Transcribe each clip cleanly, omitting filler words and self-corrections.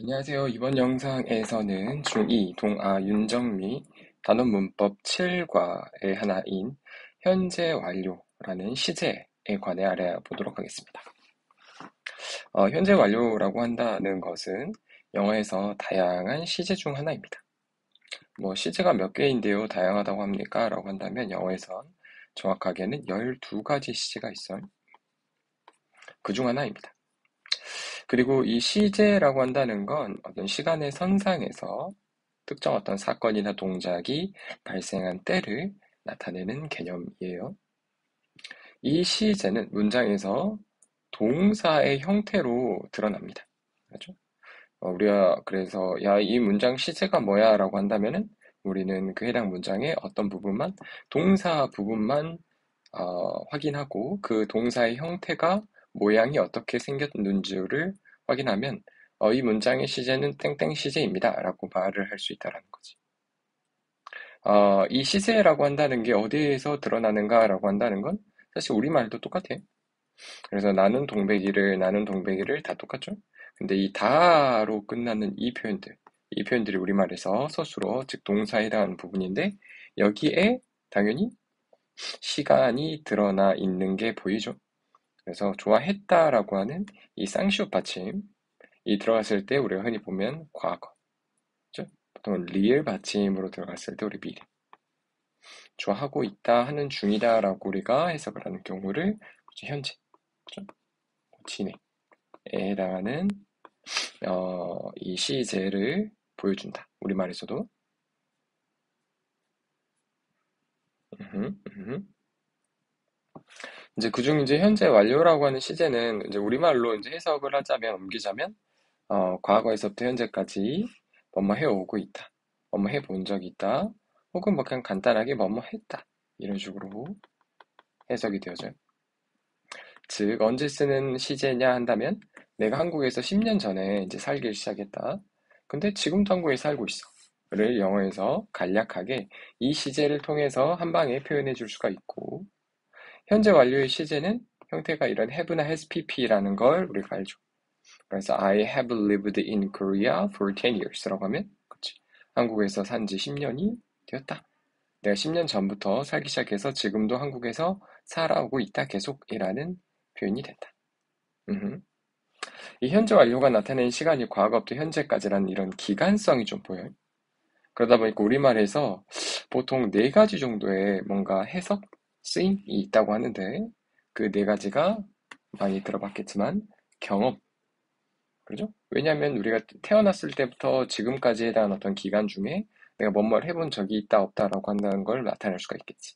안녕하세요. 이번 영상에서는 중2 동아 윤정미 단원 문법 7과의 하나인 현재 완료라는 시제에 관해 알아보도록 하겠습니다. 현재 완료라고 한다는 것은 영어에서 다양한 시제 중 하나입니다. 시제가 몇 개인데요, 다양하다고 합니까? 라고 한다면 영어에선 정확하게는 12가지 시제가 있어요. 그 중 하나입니다. 그리고 이 시제라고 한다는 건 어떤 시간의 선상에서 특정 어떤 사건이나 동작이 발생한 때를 나타내는 개념이에요. 이 시제는 문장에서 동사의 형태로 드러납니다. 그렇죠? 우리가 그래서 이 문장 시제가 뭐야? 라고 한다면은 우리는 그 해당 문장의 어떤 부분만, 동사 부분만 확인하고 그 동사의 형태가 모양이 어떻게 생겼는지를 확인하면 이 문장의 시제는 땡땡 시제입니다. 라고 말을 할 수 있다는 거지. 이 시제라고 한다는 게 어디에서 드러나는가라고 한다는 건 사실 우리말도 똑같아요. 그래서 나는 동백이를 다 똑같죠? 근데 이 다로 끝나는 이 표현들이 우리말에서 서술어, 즉 동사에 해당하는 부분인데 여기에 당연히 시간이 드러나 있는 게 보이죠? 그래서 좋아했다라고 하는 이 쌍시옷 받침이 들어갔을 때 우리가 흔히 보면 과거, 그죠? 보통 리을 받침으로 들어갔을 때 우리 미래. 좋아하고 있다 하는 중이다라고 우리가 해석을 하는 경우를 현재, 그죠? 진행에 해당하는 이 시제를 보여준다. 우리말에서도. 이제 그중 이제 현재 완료라고 하는 시제는 이제 우리말로 이제 해석을 하자면 옮기자면 과거에서부터 현재까지 뭐뭐 해오고 있다. 뭐뭐 해본 적이 있다. 혹은 뭐 그냥 간단하게 뭐뭐 했다. 이런 식으로 해석이 되어져요. 즉, 언제 쓰는 시제냐 한다면 내가 한국에서 10년 전에 이제 살기 시작했다. 근데 지금도 한국에 살고 있어. 를 영어에서 간략하게 이 시제를 통해서 한 방에 표현해 줄 수가 있고, 현재 완료의 시제는 형태가 이런 have나 has pp라는 걸 우리가 알죠. 그래서 I have lived in Korea for 10 years라고 하면 그치. 한국에서 산지 10년이 되었다. 내가 10년 전부터 살기 시작해서 지금도 한국에서 살아오고 있다 계속이라는 표현이 된다. 이 현재 완료가 나타낸 시간이 과거부터 현재까지라는 이런 기간성이 좀 보여요. 그러다 보니까 우리말에서 보통 네 가지 정도의 뭔가 해석, 쓰임이 있다고 하는데 그 네 가지가 많이 들어봤겠지만 경험, 그죠? 왜냐하면 우리가 태어났을 때부터 지금까지에 대한 어떤 기간 중에 내가 뭔 해본 적이 있다 없다라고 한다는 걸 나타낼 수가 있겠지.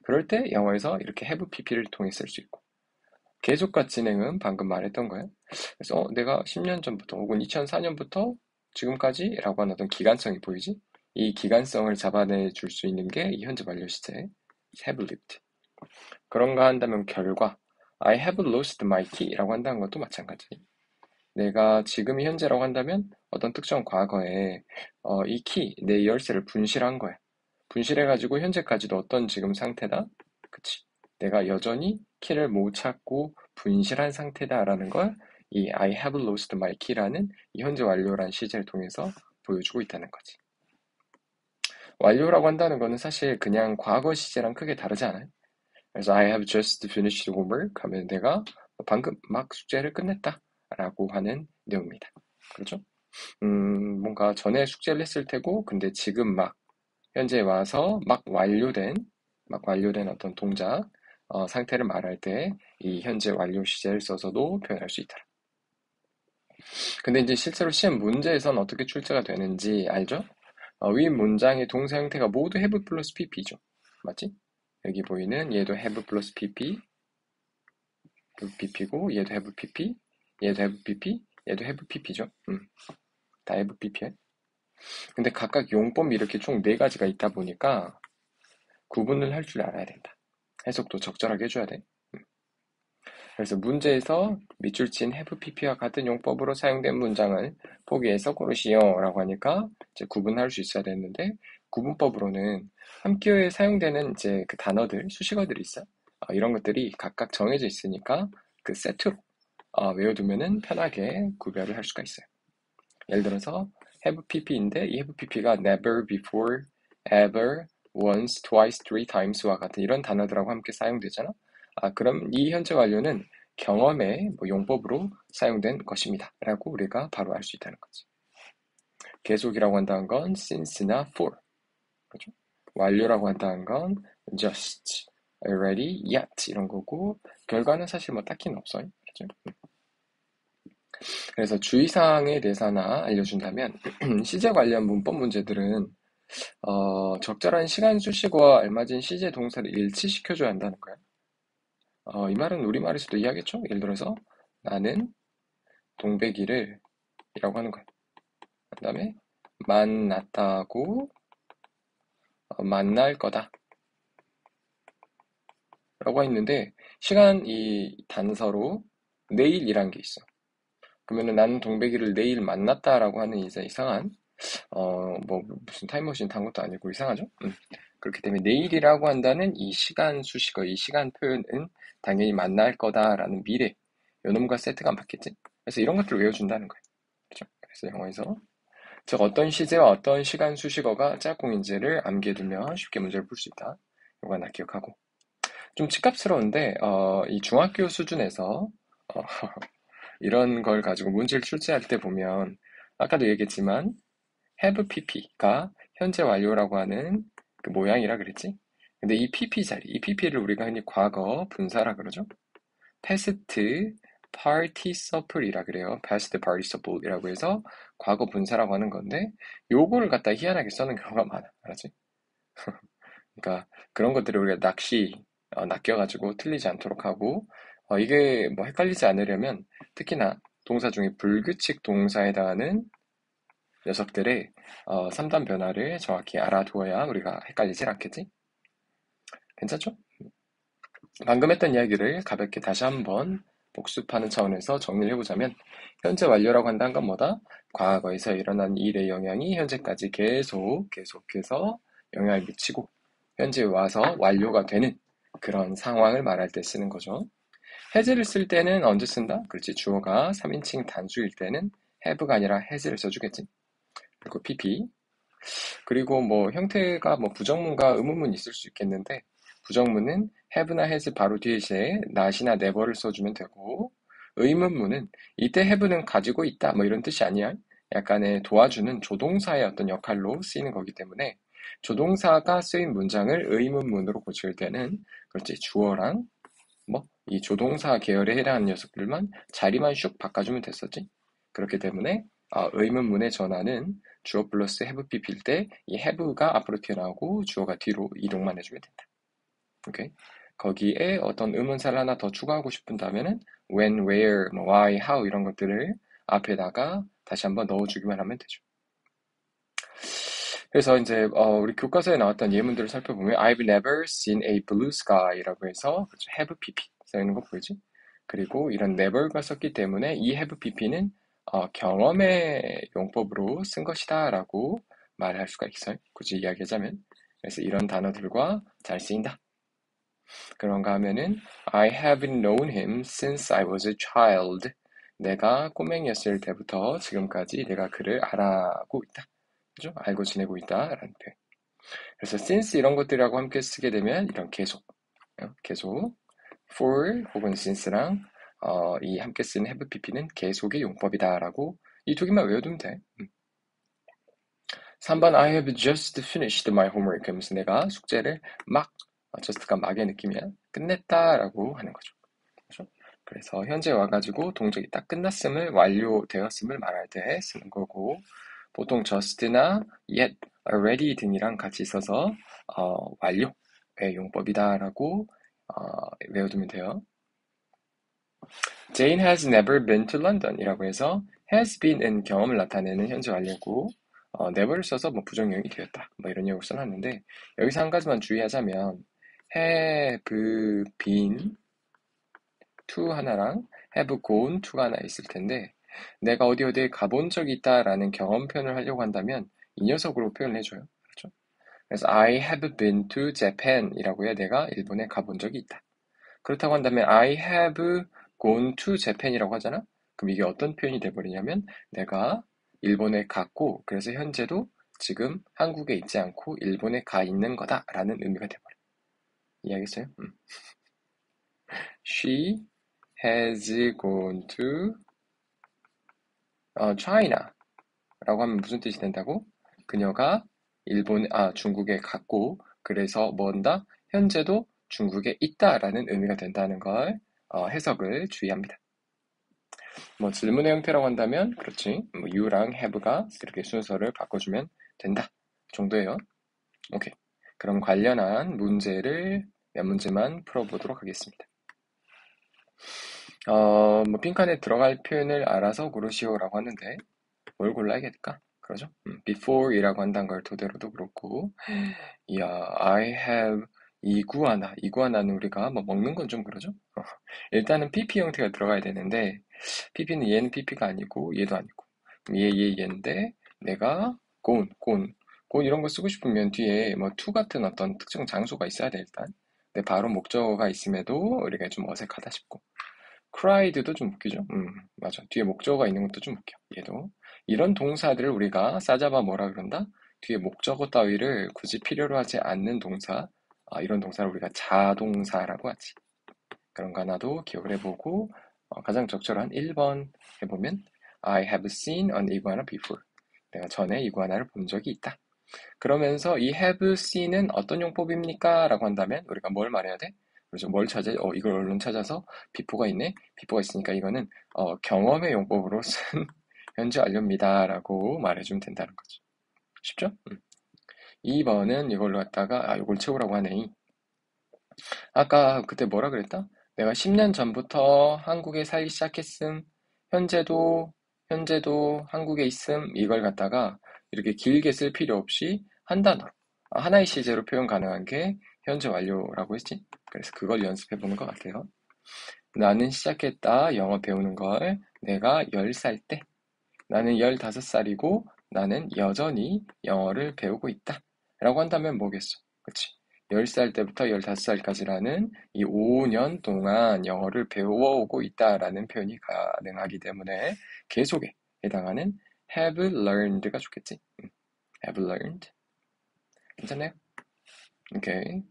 그럴 때 영어에서 이렇게 have pp를 통해 쓸 수 있고 계속과 진행은 방금 말했던 거예요. 그래서 내가 10년 전부터 혹은 2004년부터 지금까지라고 하는 어떤 기간성이 보이지? 이 기간성을 잡아내 줄 수 있는 게 이 현재 완료 시제 have lived. 그런가 한다면 결과 I have lost my key라고 한다는 것도 마찬가지. 내가 지금이 현재라고 한다면 어떤 특정 과거에 이 키, 내 열쇠를 분실한 거야. 분실해가지고 현재까지도 어떤 지금 상태다? 그치. 내가 여전히 키를 못 찾고 분실한 상태다라는 걸 이 I have lost my key라는 이 현재 완료란 시제를 통해서 보여주고 있다는 거지. 완료라고 한다는 거는 사실 그냥 과거 시제랑 크게 다르지 않아요? 그래서 I have just finished homework 하면 내가 방금 막 숙제를 끝냈다 라고 하는 내용입니다. 그렇죠? 뭔가 전에 숙제를 했을 테고 근데 지금 막 현재 와서 막 완료된 어떤 동작 상태를 말할 때 이 현재 완료 시제를 써서도 표현할 수 있다. 근데 이제 실제로 시험 문제에선 어떻게 출제가 되는지 알죠? 위 문장의 동사 형태가 모두 have 플러스 pp죠. 맞지? 여기 보이는 얘도 have 플러스 pp고 얘도 have pp, 얘도 have pp, 얘도 have pp죠. 다 have pp야. 근데 각각 용법이 이렇게 총 4가지가 있다 보니까 구분을 할 줄 알아야 된다. 해석도 적절하게 해줘야 돼. 그래서 문제에서 밑줄 친 have pp와 같은 용법으로 사용된 문장을 포기해서 고르시오 라고 하니까 이제 구분할 수 있어야 되는데 구분법으로는 함께어에 사용되는 이제 그 단어들, 수식어들이 있어. 이런 것들이 각각 정해져 있으니까 그 세트로 외워두면은 편하게 구별을 할 수가 있어요. 예를 들어서 have pp인데 이 have pp가 never before, ever, once, twice, three times와 같은 이런 단어들하고 함께 사용되잖아. 그럼 이 현재 완료는 경험의 뭐 용법으로 사용된 것입니다. 라고 우리가 바로 알 수 있다는 거지. 계속이라고 한다는 건 since나 for. 그죠? 완료라고 한다는 건 just, already, yet 이런 거고 결과는 사실 뭐 딱히는 없어요. 그죠? 그래서 주의사항에 대해서 하나 알려준다면 시제 관련 문법 문제들은 적절한 시간 수식어와 알맞은 시제 동사를 일치시켜줘야 한다는 거야. 이 말은 우리말에서도 이해하겠죠? 예를 들어서 나는 동백이를 이라고 하는 거야. 그 다음에 만났다고 만날 거다 라고 했는데 시간 이 단서로 내일이란 게 있어. 그러면은 나는 동백이를 내일 만났다라고 하는 이제 이상한 뭐 무슨 타임머신 탄 것도 아니고 이상하죠? 그렇기 때문에 내일이라고 한다는 이 시간 수식어, 이 시간 표현은 당연히 만날 거다라는 미래, 요놈과 세트가 안 받겠지? 그래서 이런 것들을 외워준다는 거예요. 그렇죠? 그래서 영어에서 즉 어떤 시제와 어떤 시간 수식어가 짝꿍인지를 암기해두면 쉽게 문제를 풀 수 있다. 이거 하나 기억하고. 좀 찌깝스러운데 이 중학교 수준에서 어, 이런 걸 가지고 문제를 출제할 때 보면 아까도 얘기했지만 have pp가 현재 완료라고 하는 그 모양이라 그랬지? 근데 이 pp 자리, 이 pp를 우리가 흔히 과거 분사라 그러죠? past participle이라 그래요. past participle이라고 해서 과거 분사라고 하는 건데 요거를 갖다 희한하게 써는 경우가 많아. 알았지? 그러니까 그런 것들을 우리가 낚여가지고 틀리지 않도록 하고 이게 뭐 헷갈리지 않으려면 특히나 동사 중에 불규칙 동사에 해당하는 녀석들의 3단 변화를 정확히 알아두어야 우리가 헷갈리질 않겠지? 괜찮죠? 방금 했던 이야기를 가볍게 다시 한번 복습하는 차원에서 정리를 해보자면 현재 완료라고 한다는 건 뭐다? 과거에서 일어난 일의 영향이 현재까지 계속해서 영향을 미치고 현재 와서 완료가 되는 그런 상황을 말할 때 쓰는 거죠. has를 쓸 때는 언제 쓴다? 그렇지. 주어가 3인칭 단수일 때는 have가 아니라 has를 써주겠지. 그리고 pp. 그리고 뭐 형태가 뭐 부정문과 의문문이 있을 수 있겠는데 부정문은 have나 has 바로 뒤에 not이나 never를 써주면 되고 의문문은 이때 have는 가지고 있다 뭐 이런 뜻이 아니야. 약간의 도와주는 조동사의 어떤 역할로 쓰이는 거기 때문에 조동사가 쓰인 문장을 의문문으로 고칠 때는 그렇지 주어랑 뭐 이 조동사 계열에 해당하는 녀석들만 자리만 슉 바꿔주면 됐었지. 그렇기 때문에 의문문의 전환은 주어 플러스 have pp일 때 이 have가 앞으로 튀어나오고 주어가 뒤로 이동만 해주면 된다. 오케이? 거기에 어떤 의문사를 하나 더 추가하고 싶은다면은 when, where, 뭐 why, how 이런 것들을 앞에다가 다시 한번 넣어주기만 하면 되죠. 그래서 이제 우리 교과서에 나왔던 예문들을 살펴보면 I've never seen a blue sky라고 해서 그렇죠? have pp 써 있는 거 보이지? 그리고 이런 never가 썼기 때문에 이 have pp는 경험의 용법으로 쓴 것이다라고 말할 수가 있어요. 굳이 이야기하자면. 그래서 이런 단어들과 잘 쓰인다. 그런가 하면은 I haven't known him since I was a child. 내가 꼬맹이였을 때부터 지금까지 내가 그를 알아고 있다. 그죠? 알고 지내고 있다라는 표현. 그래서 since 이런 것들하고 함께 쓰게 되면 이런 계속 for 혹은 since랑 이 함께 쓰는 have pp는 계속의 용법이다라고 이 두 개만 외워두면 돼. 3번 I have just finished my homework 하면서 내가 숙제를 just가 막의 느낌이야. 끝냈다라고 하는 거죠. 그렇죠? 그래서 현재 와가지고 동작이 딱 끝났음을 완료되었음을 말할 때 쓰는 거고 보통 just나 yet, already 등이랑 같이 있어서 완료의 용법이다라고 외워두면 돼요. Jane has never been to London 이라고 해서 has been은 경험을 나타내는 현재 완료고 never를 써서 뭐 부정형이 되었다 뭐 이런 용어를 써놨는데 여기서 한 가지만 주의하자면 have been to 하나랑 have gone to가 하나 있을 텐데 내가 어디에 가본 적이 있다라는 경험 표현을 하려고 한다면 이 녀석으로 표현을 해줘요. 그렇죠? 그래서 I have been to Japan 이라고 해야 내가 일본에 가본 적이 있다. 그렇다고 한다면 I have gone to Japan이라고 하잖아? 그럼 이게 어떤 표현이 돼버리냐면 내가 일본에 갔고, 그래서 현재도 지금 한국에 있지 않고 일본에 가 있는 거다라는 의미가 돼버려. 이해하겠어요? She has gone to China 라고 하면 무슨 뜻이 된다고? 그녀가 중국에 갔고, 그래서 뭔다? 현재도 중국에 있다라는 의미가 된다는 걸 해석을 주의합니다. 뭐 질문의 형태라고 한다면, 그렇지. 뭐 you랑 have가 이렇게 순서를 바꿔주면 된다 정도예요. 오케이. 그럼 관련한 문제를 몇 문제만 풀어보도록 하겠습니다. 뭐 빈칸에 들어갈 표현을 알아서 고르시오라고 하는데 뭘 골라야겠까? 그러죠? before이라고 한다는 걸 토대로도 그렇고, 이야, I have 이구아나는 우리가 뭐 먹는 건 좀 그러죠? 일단은 PP 형태가 들어가야 되는데, PP는 얘는 PP가 아니고, 얘도 아니고, 얘인데, 내가 gone 이런 거 쓰고 싶으면 뒤에 뭐 to 같은 어떤 특정 장소가 있어야 돼, 일단. 근데 바로 목적어가 있음에도 우리가 좀 어색하다 싶고. cried도 좀 웃기죠? 맞아. 뒤에 목적어가 있는 것도 좀 웃겨. 얘도. 이런 동사들을 우리가 싸잡아 뭐라 그런다? 뒤에 목적어 따위를 굳이 필요로 하지 않는 동사, 이런 동사를 우리가 자동사라고 하지. 그런 거 하나도 기억을 해보고, 가장 적절한 1번 해보면, I have seen an iguana before. 내가 전에 이구아나를 본 적이 있다. 그러면서 이 have seen은 어떤 용법입니까? 라고 한다면 우리가 뭘 말해야 돼? 그래서 뭘 찾아? 이걸 얼른 찾아서 before가 있네? before가 있으니까 이거는 경험의 용법으로 쓴 현재 완료입니다. 라고 말해주면 된다는 거죠. 쉽죠? 2번은 이걸로 갖다가 이걸 채우라고 하네. 아까 그때 뭐라 그랬다? 내가 10년 전부터 한국에 살기 시작했음. 현재도 한국에 있음. 이걸 갖다가 이렇게 길게 쓸 필요 없이 한 단어로 하나의 시제로 표현 가능한 게 현재 완료라고 했지. 그래서 그걸 연습해 보는 것 같아요. 나는 시작했다. 영어 배우는 걸 내가 10살 때. 나는 15살이고 나는 여전히 영어를 배우고 있다. 라고 한다면 뭐겠어? 그치? 10살 때부터 15살까지라는 이 5년 동안 영어를 배워오고 있다라는 표현이 가능하기 때문에 계속에 해당하는 have learned가 좋겠지? have learned. 괜찮나요? 오케이.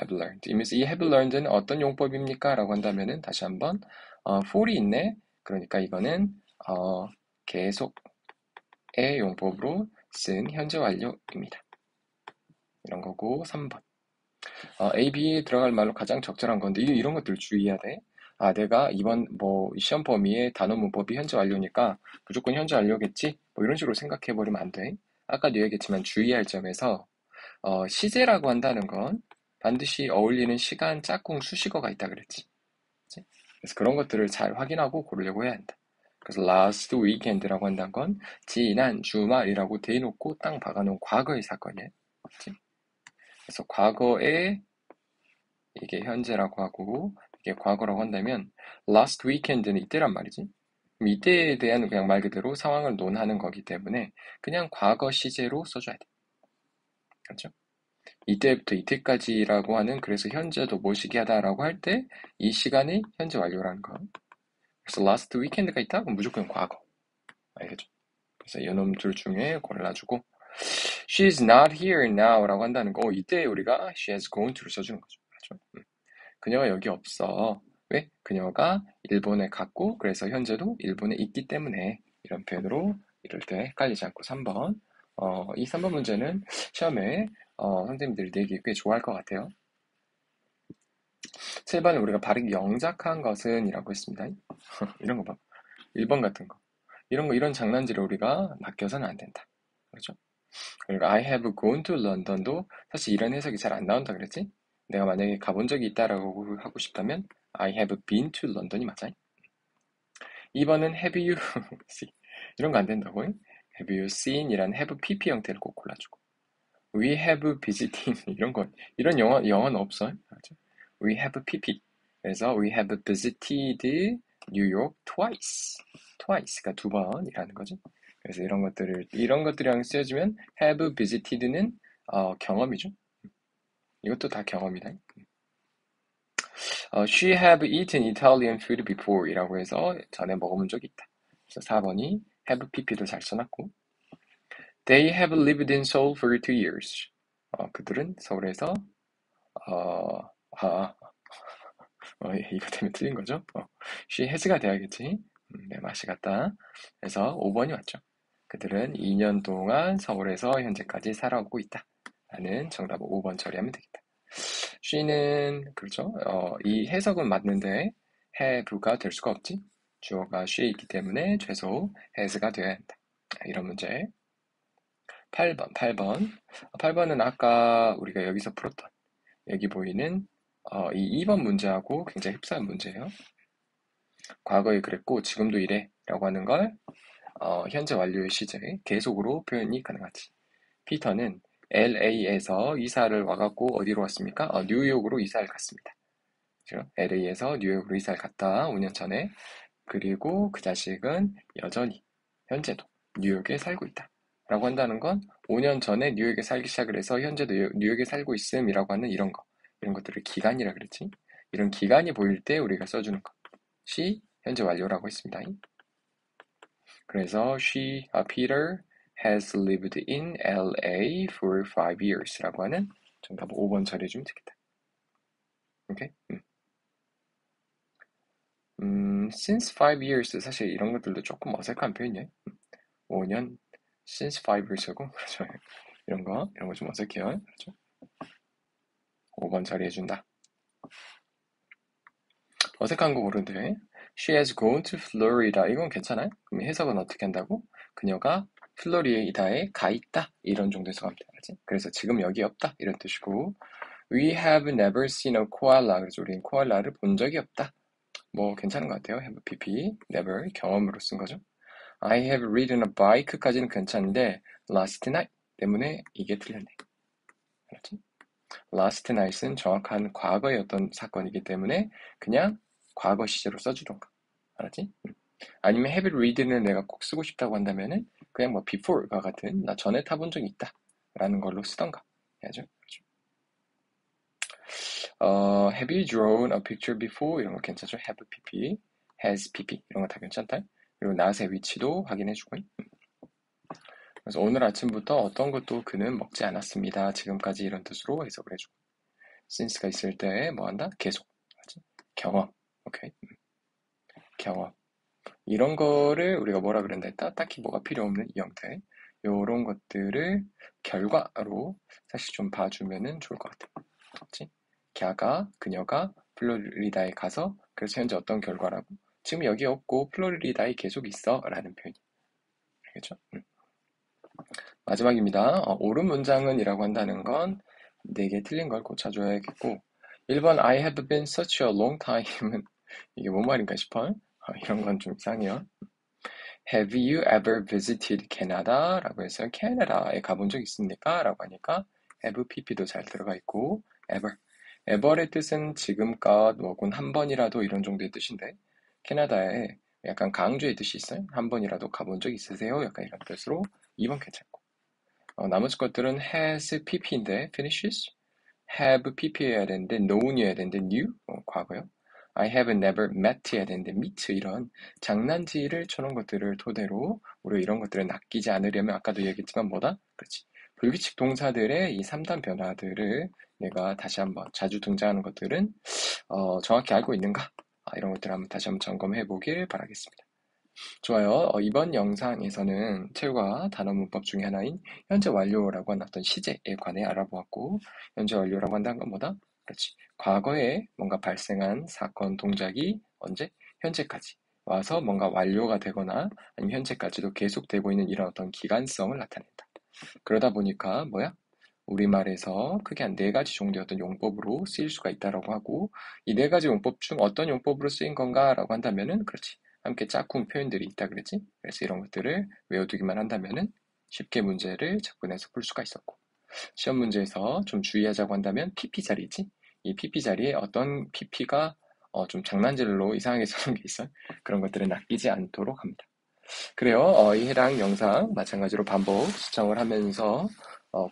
have learned. 이 have learned는 어떤 용법입니까? 라고 한다면은 다시 한번 for이 있네. 그러니까 이거는 계속의 용법으로 쓴 현재 완료입니다. 이런 거고 3번. A, B에 들어갈 말로 가장 적절한 건데 이런 것들 주의해야 돼. 내가 이번 뭐 시험 범위의 단어 문법이 현재 완료니까 무조건 현재 완료겠지? 뭐 이런 식으로 생각해 버리면 안 돼. 아까도 얘기했지만 주의할 점에서 시제라고 한다는 건 반드시 어울리는 시간, 짝꿍, 수식어가 있다 그랬지. 그치? 그래서 그런 것들을 잘 확인하고 고르려고 해야 한다. 그래서 last weekend라고 한다는 건 지난 주말이라고 대놓고 땅 박아놓은 과거의 사건이야. 그치? 그래서 과거에 이게 현재라고 하고 이게 과거라고 한다면 last weekend는 이때란 말이지. 이때에 대한 그냥 말 그대로 상황을 논하는 거기 때문에 그냥 과거 시제로 써줘야 돼. 그렇죠? 이때부터 이때까지라고 하는 그래서 현재도 모시기하다라고 할 때 이 시간이 현재 완료라는 거. 그래서 last weekend가 있다? 그럼 무조건 과거. 알겠죠? 그래서 이놈 둘 중에 골라주고 she's not here now 라고 한다는 거 이때 우리가 she has gone to를 써주는 거죠. 그렇죠? 그녀가 여기 없어. 왜? 그녀가 일본에 갔고 그래서 현재도 일본에 있기 때문에 이런 표현으로 이럴 때 헷갈리지 않고 3번 이 3번 문제는 시험에 선생님들이 내기 꽤 좋아할 것 같아요. 7번은 우리가 바르게 영작한 것은 이라고 했습니다. 이런 거 봐. 1번 같은 거. 이런 장난질을 우리가 맡겨서는 안 된다. 그렇죠? 그리고 I have gone to London도 사실 이런 해석이 잘 안 나온다 그랬지? 내가 만약에 가본 적이 있다라고 하고 싶다면 I have been to London이 맞아. 2번은 have you seen 이런 거 안 된다고. have you seen 이란 have pp 형태를 꼭 골라주고 we have visiting 이런 영어는 없어. 그렇죠? we have pp 그래서 we have visited New York twice가 두 번이라는 거죠. 그래서 이런 것들이랑 쓰여지면 have visited는 경험이죠. 이것도 다 경험이다. She have eaten Italian food before 이라고 해서 전에 먹어본 적이 있다. 그래서 4번이 have pp도 잘 써놨고 They have lived in Seoul for 2 years. 그들은 서울에서 어, 아, 이거 때문에 틀린 거죠? she has가 돼야겠지. 네, 맛이 같다. 그래서 5번이 맞죠. 그들은 2년 동안 서울에서 현재까지 살아오고 있다. 라는 정답을 5번 처리하면 되겠다. she는 그렇죠. 이 해석은 맞는데 have가 될 수가 없지. 주어가 she에 있기 때문에 최소 has가 되어야 한다. 이런 문제. 8번은 아까 우리가 여기서 풀었던 여기 보이는 이 2번 문제하고 굉장히 흡사한 문제예요. 과거에 그랬고 지금도 이래 라고 하는 걸 현재 완료의 시제 계속으로 표현이 가능하지. 피터는 LA에서 이사를 와갖고 어디로 왔습니까? 뉴욕으로 이사를 갔습니다. 그렇죠? LA에서 뉴욕으로 이사를 갔다 5년 전에. 그리고 그 자식은 여전히 현재도 뉴욕에 살고 있다 라고 한다는 건 5년 전에 뉴욕에 살기 시작을 해서 현재도 뉴욕에 살고 있음이라고 하는 이런 것들을 기간이라 그랬지. 이런 기간이 보일 때 우리가 써주는 것이 현재 완료라고 했습니다. 그래서 Peter has lived in LA for 5 years 라고 하는 정답 5번 처리해주면 되겠다. 오케이? since 5 years 사실 이런 것들도 조금 어색한 표현이에요. 5년 since 5 years고 그렇죠. 이런 거 좀 어색해요. 그렇죠? 5번 처리해준다. 어색한 거 모르는데 She has gone to Florida. 이건 괜찮아요? 그럼 해석은 어떻게 한다고? 그녀가 플로리다에 가 있다. 이런 정도에서 가면 되지. 그래서 지금 여기 없다. 이런 뜻이고 We have never seen a koala. 그래서 우리는 코알라를 본 적이 없다. 뭐 괜찮은 것 같아요. have pp. never 경험으로 쓴 거죠. I have ridden a bike까지는 괜찮은데 last night 때문에 이게 틀렸네. 알았지? last night은 정확한 과거의 어떤 사건이기 때문에 그냥 과거 시제로 써주던가. 알았지? 아니면 have read는 내가 꼭 쓰고 싶다고 한다면은 그냥 뭐 before가 같은 나 전에 타본 적이 있다 라는 걸로 쓰던가 해야죠. 그렇죠? have you drawn a picture before? 이런 거 괜찮죠? have pp, has pp 이런 거 다 괜찮다. 그리고 not의 위치도 확인해주고. 그래서 오늘 아침부터 어떤 것도 그는 먹지 않았습니다. 지금까지 이런 뜻으로 해석을 해주고. since가 있을 때 뭐 한다? 계속. 경험. 오케이. 경험. 이런 거를 우리가 뭐라 그런다 했다? 딱히 뭐가 필요 없는 이 형태. 요런 것들을 결과로 사실 좀 봐주면은 좋을 것 같아. 그렇지? 그녀가 플로리다에 가서 그래서 현재 어떤 결과라고? 지금 여기 없고 플로리다에 계속 있어 라는 표현이. 알겠죠? 마지막입니다. 옳은 문장은 이라고 한다는 건 4개 틀린 걸 고쳐줘야겠고 1번 I have been such a long time은 이게 뭔 말인가 싶어. 이런 건 좀 이상해요. Have you ever visited Canada? 라고 해서 캐나다에 가본 적 있습니까? 라고 하니까 have pp도 잘 들어가 있고 ever. ever의 뜻은 지금껏 뭐군 한 번이라도 이런 정도의 뜻인데 캐나다에 약간 강조의 뜻이 있어요. 한 번이라도 가본 적 있으세요? 약간 이런 뜻으로 2번 괜찮고 나머지 것들은 has pp인데 finishes have pp여야 되는데 known이어야 되는데 knew 과거요. I have never met해야 되는데 meet 이런 장난질을 쳐놓은 것들을 토대로 우리 이런 것들을 낚이지 않으려면 아까도 얘기했지만 뭐다? 그렇지. 불규칙 동사들의 이 3단 변화들을 내가 다시 한번 자주 등장하는 것들은 정확히 알고 있는가? 이런 것들을 한번 다시 한번 점검해 보길 바라겠습니다. 좋아요. 이번 영상에서는 체육과 단어 문법 중에 하나인 현재 완료라고 하는 어떤 시제에 관해 알아보았고 현재 완료라고 한다는 건 뭐다? 그렇지. 과거에 뭔가 발생한 사건, 동작이 언제? 현재까지 와서 뭔가 완료가 되거나 아니면 현재까지도 계속되고 있는 이런 어떤 기간성을 나타낸다. 그러다 보니까 뭐야? 우리말에서 크게 한 4가지 정도의 어떤 용법으로 쓰일 수가 있다라고 하고 이 4가지 용법 중 어떤 용법으로 쓰인 건가라고 한다면은 그렇지. 함께 짝꿍 표현들이 있다 그랬지? 그래서 이런 것들을 외워두기만 한다면은 쉽게 문제를 접근해서 풀 수가 있었고 시험 문제에서 좀 주의하자고 한다면 PP 자리지? 이 PP 자리에 어떤 PP가 좀 장난질로 이상하게 써놓은 게 있어. 그런 것들은 낚이지 않도록 합니다. 그래요. 이 해당 영상 마찬가지로 반복 시청을 하면서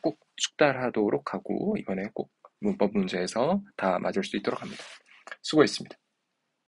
꼭 숙달하도록 하고 이번에 꼭 문법 문제에서 다 맞을 수 있도록 합니다. 수고했습니다.